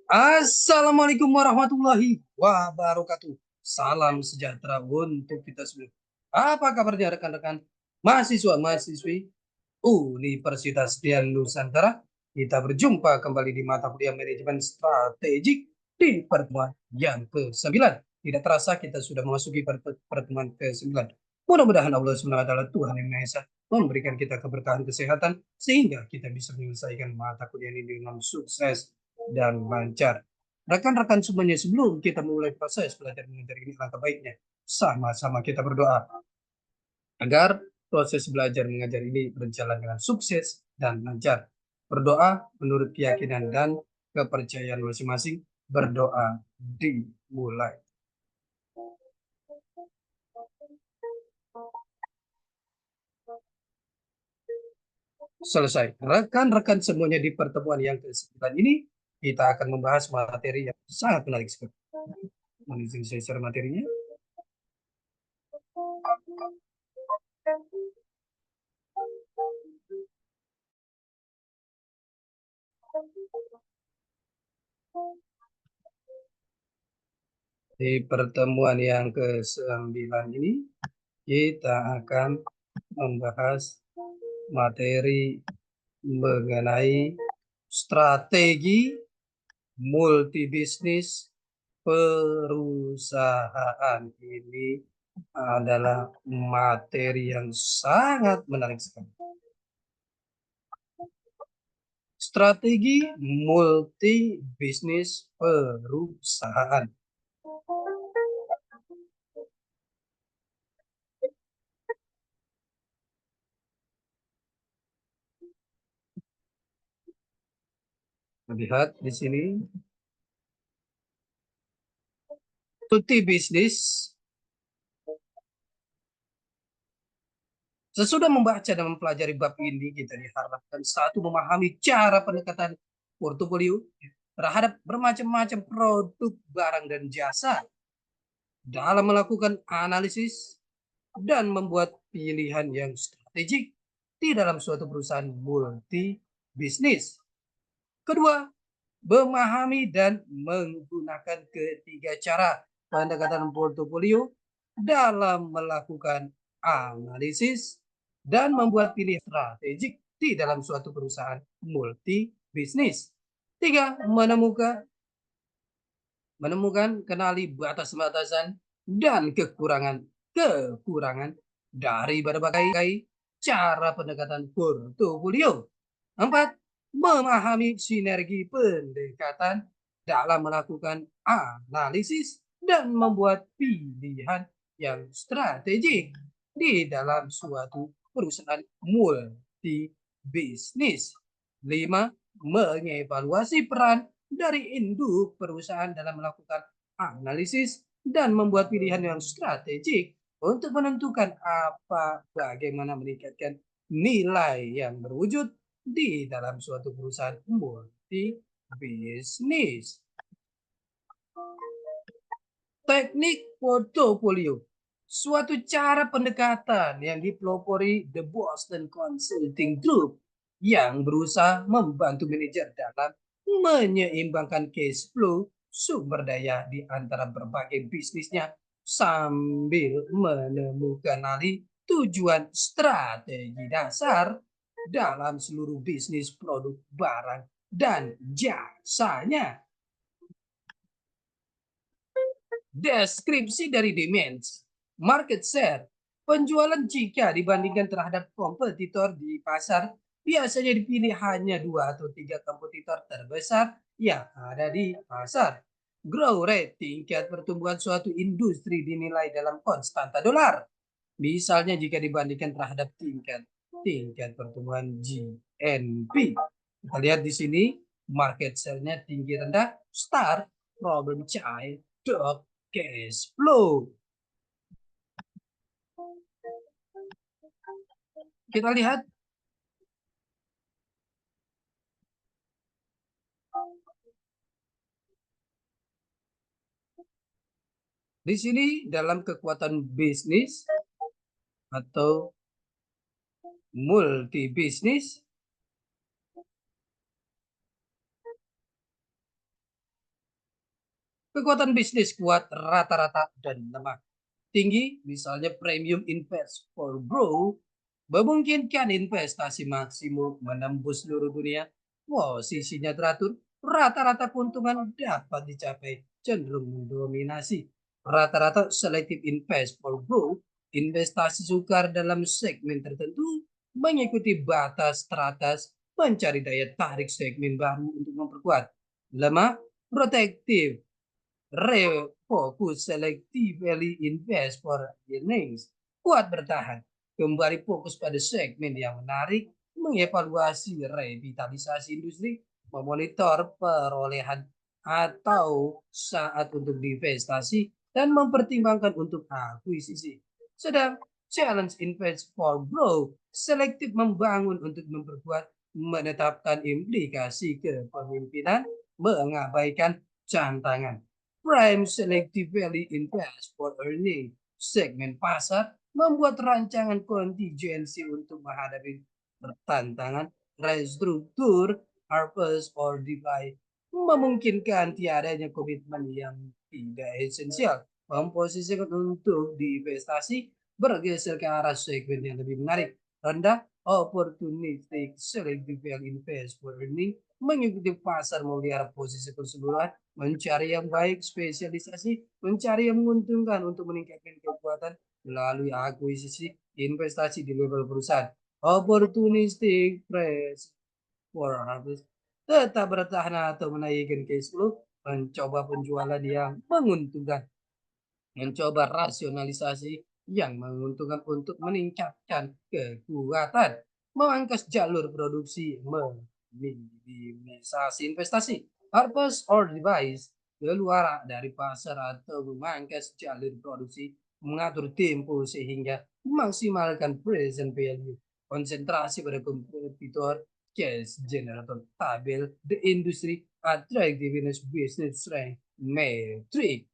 Assalamualaikum warahmatullahi wabarakatuh. Salam sejahtera untuk kita semua. Apa kabarnya rekan-rekan mahasiswa-mahasiswi Universitas Dian Nusantara? Kita berjumpa kembali di mata kuliah manajemen strategik di pertemuan yang ke-9. Tidak terasa kita sudah memasuki pertemuan ke-9. Mudah-mudahan Allah SWT Tuhan Yang Maha Esa memberikan kita keberkahan kesehatan sehingga kita bisa menyelesaikan mata kuliah ini dengan sukses dan lancar. Rekan-rekan semuanya, sebelum kita mulai proses belajar mengajar ini, langkah baiknya sama-sama kita berdoa agar proses belajar mengajar ini berjalan dengan sukses dan lancar. Berdoa menurut keyakinan dan kepercayaan masing-masing. Berdoa dimulai. Selesai. Rekan-rekan semuanya, di pertemuan yang ke-9 ini kita akan membahas materi yang sangat menarik sekali. Izin saya share materinya. Di pertemuan yang ke-9 ini kita akan membahas materi mengenai strategi multibisnis perusahaan. Ini adalah materi yang sangat menarik sekali. Strategi multibisnis perusahaan. Lihat di sini. Multibisnis. Sesudah membaca dan mempelajari bab ini, kita diharapkan satu, memahami cara pendekatan portofolio terhadap bermacam-macam produk, barang, dan jasa dalam melakukan analisis dan membuat pilihan yang strategik di dalam suatu perusahaan multi bisnis. Kedua, memahami dan menggunakan ketiga cara pendekatan portofolio dalam melakukan analisis dan membuat pilihan strategik di dalam suatu perusahaan multi bisnis. Tiga, menemukan kenali batas-batasan dan kekurangan dari berbagai cara pendekatan portofolio. Empat, memahami sinergi pendekatan dalam melakukan analisis dan membuat pilihan yang strategik di dalam suatu perusahaan multi bisnis. Lima, mengevaluasi peran dari induk perusahaan dalam melakukan analisis dan membuat pilihan yang strategik untuk menentukan bagaimana meningkatkan nilai yang berwujud di dalam suatu perusahaan multi bisnis. Teknik portofolio, suatu cara pendekatan yang dipelopori The Boston Consulting Group yang berusaha membantu manajer dalam menyeimbangkan cash flow sumber daya di antara berbagai bisnisnya sambil menemukan tujuan strategi dasar dalam seluruh bisnis produk, barang, dan jasanya. Deskripsi dari demand, market share, penjualan jika dibandingkan terhadap kompetitor di pasar biasanya dipilih hanya 2 atau 3 kompetitor terbesar yang ada di pasar. Growth rate, tingkat pertumbuhan suatu industri dinilai dalam konstanta dolar. Misalnya jika dibandingkan terhadap tingkat pertumbuhan GNP. Kita lihat di sini market share-nya tinggi rendah, start, problem child, dog, cash flow. Kita lihat di sini dalam kekuatan bisnis atau multi bisnis, kekuatan bisnis kuat rata-rata dan lemah. Tinggi, misalnya premium invest for growth, memungkinkan investasi maksimum menembus seluruh dunia. Posisinya teratur, rata-rata keuntungan dapat dicapai cenderung mendominasi. Rata-rata selective invest for growth, investasi sukar dalam segmen tertentu, mengikuti batas teratas, mencari daya tarik segmen baru untuk memperkuat. Lemah, protektif, refocus selectively invest for earnings, kuat bertahan, kembali fokus pada segmen yang menarik, mengevaluasi revitalisasi industri, memonitor perolehan atau saat untuk divestasi, dan mempertimbangkan untuk akuisisi. Sedang challenge invest for growth, selektif membangun untuk memperkuat, menetapkan implikasi kepemimpinan, mengabaikan tantangan. Prime selectively invest for earning, segmen pasar membuat rancangan kontingensi untuk menghadapi tantangan restruktur, harvest, or divide, memungkinkan tiadanya komitmen yang tidak esensial, memposisikan untuk diinvestasi bergeser ke arah segmen yang lebih menarik, rendah opportunistic selective invest for earning, mengikuti pasar memelihara posisi keseluruhan, mencari yang baik, spesialisasi, mencari yang menguntungkan untuk meningkatkan kekuatan melalui akuisisi, investasi di level perusahaan. Opportunistic price for harvest, tetap bertahan atau menaikkan cash flow, mencoba penjualan yang menguntungkan, mencoba rasionalisasi yang menguntungkan untuk meningkatkan kekuatan, memangkas jalur produksi, meminimalisasi investasi, harvest or device, keluar dari pasar atau memangkas jalur produksi, mengatur tempo sehingga memaksimalkan present value, konsentrasi pada kompetitor, cash generator, tabel, the industry, attractiveness, business strength, metric.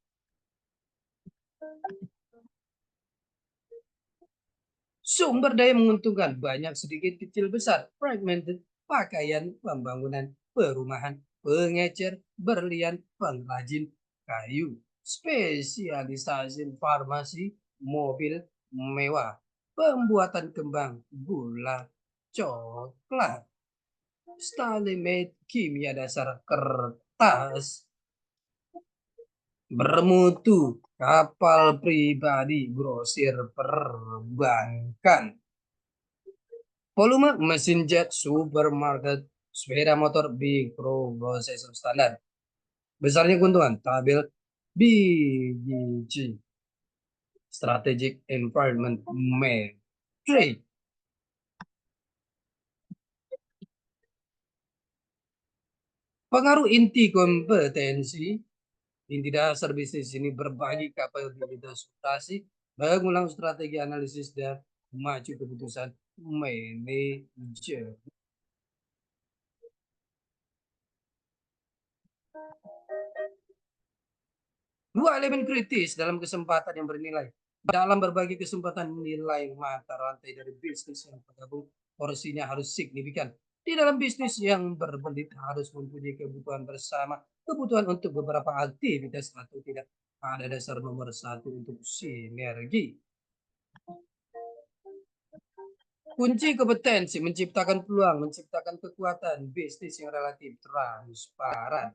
Sumber daya menguntungkan, banyak sedikit kecil besar, fragmented, pakaian, pembangunan, perumahan, pengecer, berlian, pengrajin, kayu, spesialisasi farmasi, mobil mewah, pembuatan kembang, gula, coklat, stalemate, kimia dasar, kertas, bermutu, kapal pribadi, grosir, perbankan. Volume mesin jet, supermarket, sepeda motor, big processor standar. Besarnya keuntungan, tabel BGC, strategic environment metric. Pengaruh inti kompetensi, inti dasar bisnis ini berbagi kapabilitas operasi, mengulang strategi analisis dan maju keputusan manajer. Dua elemen kritis dalam kesempatan yang bernilai. Dalam berbagai kesempatan nilai mata rantai dari bisnis yang tergabung, porsinya harus signifikan. Di dalam bisnis yang berbelit harus mempunyai kebutuhan bersama, kebutuhan untuk beberapa aktivitas atau tidak. Ada dasar nomor satu untuk sinergi. Kunci kompetensi menciptakan peluang, menciptakan kekuatan bisnis yang relatif transparan.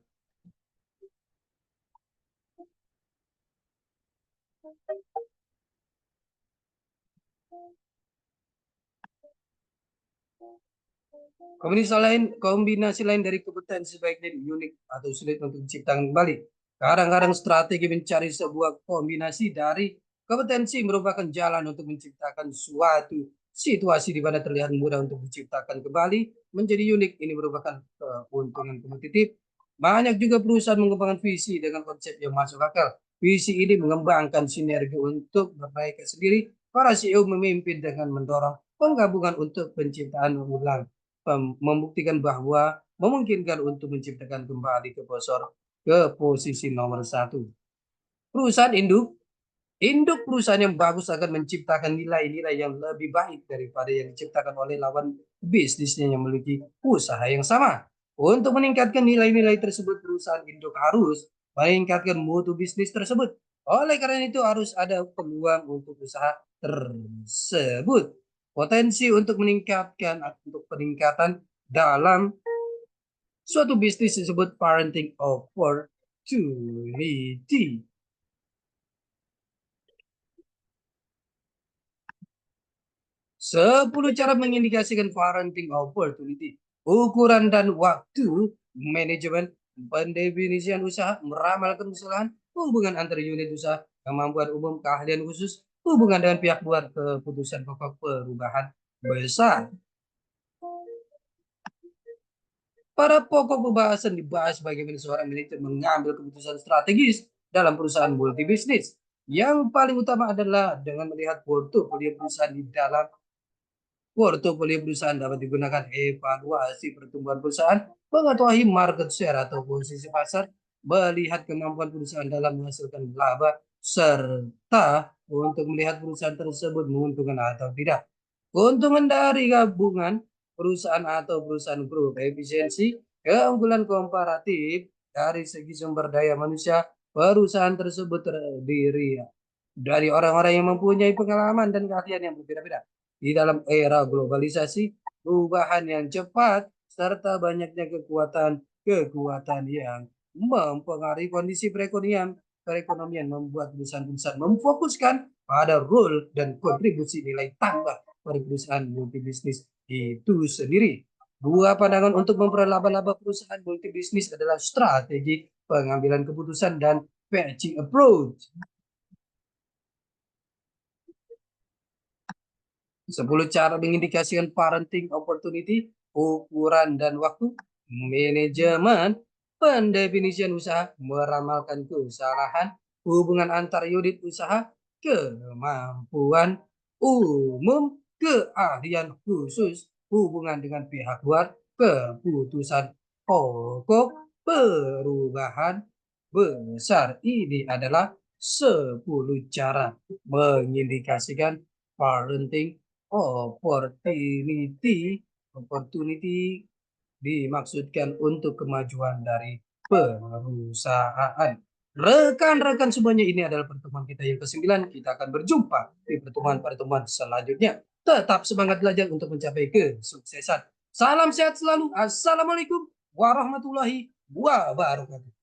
Kombinasi lain dari kompetensi baik dan unik atau sulit untuk diciptakan kembali. Kadang-kadang strategi mencari sebuah kombinasi dari kompetensi merupakan jalan untuk menciptakan suatu situasi di mana terlihat mudah untuk diciptakan kembali menjadi unik. Ini merupakan keuntungan kompetitif. Banyak juga perusahaan mengembangkan visi dengan konsep yang masuk akal. Visi ini mengembangkan sinergi untuk berbaik sendiri. Para CEO memimpin dengan mendorong penggabungan untuk penciptaan ulang, membuktikan bahwa memungkinkan untuk menciptakan kembali ke posisi nomor satu. Perusahaan induk perusahaan yang bagus akan menciptakan nilai-nilai yang lebih baik daripada yang diciptakan oleh lawan bisnisnya yang memiliki usaha yang sama. Untuk meningkatkan nilai-nilai tersebut, perusahaan induk harus meningkatkan mutu bisnis tersebut. Oleh karena itu harus ada peluang untuk usaha tersebut. Potensi untuk peningkatan dalam suatu bisnis disebut parenting opportunity. 10 cara mengindikasikan parenting opportunity. Ukuran dan waktu manajemen, pendefinisian usaha, meramalkan kesalahan, hubungan antar unit usaha, kemampuan umum, keahlian khusus, hubungan dengan pihak luar, keputusan pokok perubahan besar. Pada pokok pembahasan dibahas bagaimana seorang manajer mengambil keputusan strategis dalam perusahaan multibisnis. Yang paling utama adalah dengan melihat portofolio perusahaan di dalam portofolio perusahaan dapat digunakan evaluasi pertumbuhan perusahaan, mengetahui market share atau posisi pasar, melihat kemampuan perusahaan dalam menghasilkan laba, serta untuk melihat perusahaan tersebut menguntungkan atau tidak. Keuntungan dari gabungan perusahaan atau perusahaan grup, efisiensi, keunggulan komparatif dari segi sumber daya manusia, perusahaan tersebut terdiri dari orang-orang yang mempunyai pengalaman dan keahlian yang berbeda-beda. Di dalam era globalisasi, perubahan yang cepat, serta banyaknya kekuatan yang mempengaruhi kondisi perekonomian membuat perusahaan-perusahaan memfokuskan pada role dan kontribusi nilai tambah pada perusahaan multibisnis itu sendiri. Dua pandangan untuk memperoleh laba-laba perusahaan multibisnis adalah strategi pengambilan keputusan dan patching approach. 10 cara mengindikasikan parenting opportunity, ukuran dan waktu, manajemen, pendefinisian usaha, meramalkan kesalahan, hubungan antar unit usaha, kemampuan umum, keahlian khusus, hubungan dengan pihak luar, keputusan pokok, perubahan besar. Ini adalah 10 cara mengindikasikan parenting opportunity dimaksudkan untuk kemajuan dari perusahaan. Rekan-rekan semuanya, ini adalah pertemuan kita yang ke-9. Kita akan berjumpa di pertemuan-pertemuan selanjutnya. Tetap semangat belajar untuk mencapai kesuksesan. Salam sehat selalu. Assalamualaikum warahmatullahi wabarakatuh.